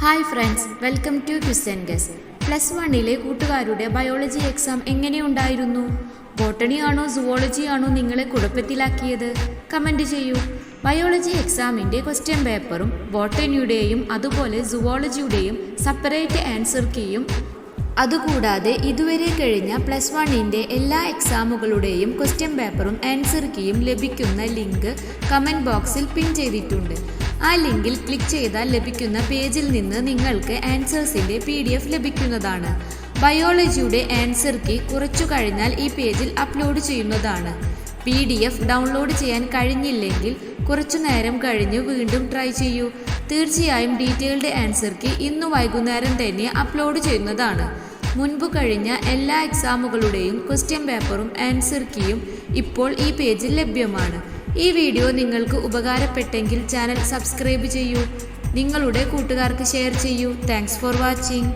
Hi friends, welcome to quiz and guess. +1 കൂട്ടുകാരുടെ biology exam എങ്ങനെയുണ്ടായിരുന്നു? Botany ആണോ zoology ആണോ നിങ്ങളെ കുഴപ്പത്തിലാക്കിയത്? കമൻറ്റ് ചെയ്യൂ. ബയോളജി എക്സാമിൻ്റെ ക്വസ്റ്റ്യൻ പേപ്പറും ബോട്ടണിയുടെയും അതുപോലെ സുവോളജിയുടെയും സെപ്പറേറ്റ് ആൻസർ കീയും അതുകൂടാതെ ഇതുവരെ കഴിഞ്ഞ +1 എല്ലാ എക്സാമുകളുടെയും ക്വസ്റ്റ്യൻ പേപ്പറും ആൻസർ കീയും ലഭിക്കുന്ന ലിങ്ക് കമൻറ്റ് ബോക്സിൽ പിൻ ചെയ്തിട്ടുണ്ട്. ആ ലിങ്കിൽ ക്ലിക്ക് ചെയ്താൽ ലഭിക്കുന്ന പേജിൽ നിന്ന് നിങ്ങൾക്ക് ആൻസേഴ്സിൻ്റെ PDF ലഭിക്കുന്നതാണ്. ബയോളജിയുടെ ആൻസർ കീ കുറച്ചു കഴിഞ്ഞാൽ ഈ പേജിൽ അപ്ലോഡ് ചെയ്യുന്നതാണ്. PDF ഡൗൺലോഡ് ചെയ്യാൻ കഴിഞ്ഞില്ലെങ്കിൽ കുറച്ചു നേരം കഴിഞ്ഞ് വീണ്ടും ട്രൈ ചെയ്യൂ. തീർച്ചയായും ഡീറ്റെയിൽഡ് ആൻസർ കീ ഇന്ന് വൈകുന്നേരം തന്നെ അപ്ലോഡ് ചെയ്യുന്നതാണ്. മുൻപ് കഴിഞ്ഞ എല്ലാ എക്സാമുകളുടെയും ക്വസ്റ്റ്യൻ പേപ്പറും ആൻസർ കീയും ഇപ്പോൾ ഈ പേജിൽ ലഭ്യമാണ്. ഈ വീഡിയോ നിങ്ങൾക്ക് ഉപകാരപ്പെട്ടെങ്കിൽ ചാനൽ സബ്സ്ക്രൈബ് ചെയ്യൂ. നിങ്ങളുടെ കൂട്ടുകാർക്ക് ഷെയർ ചെയ്യൂ. Thanks for watching.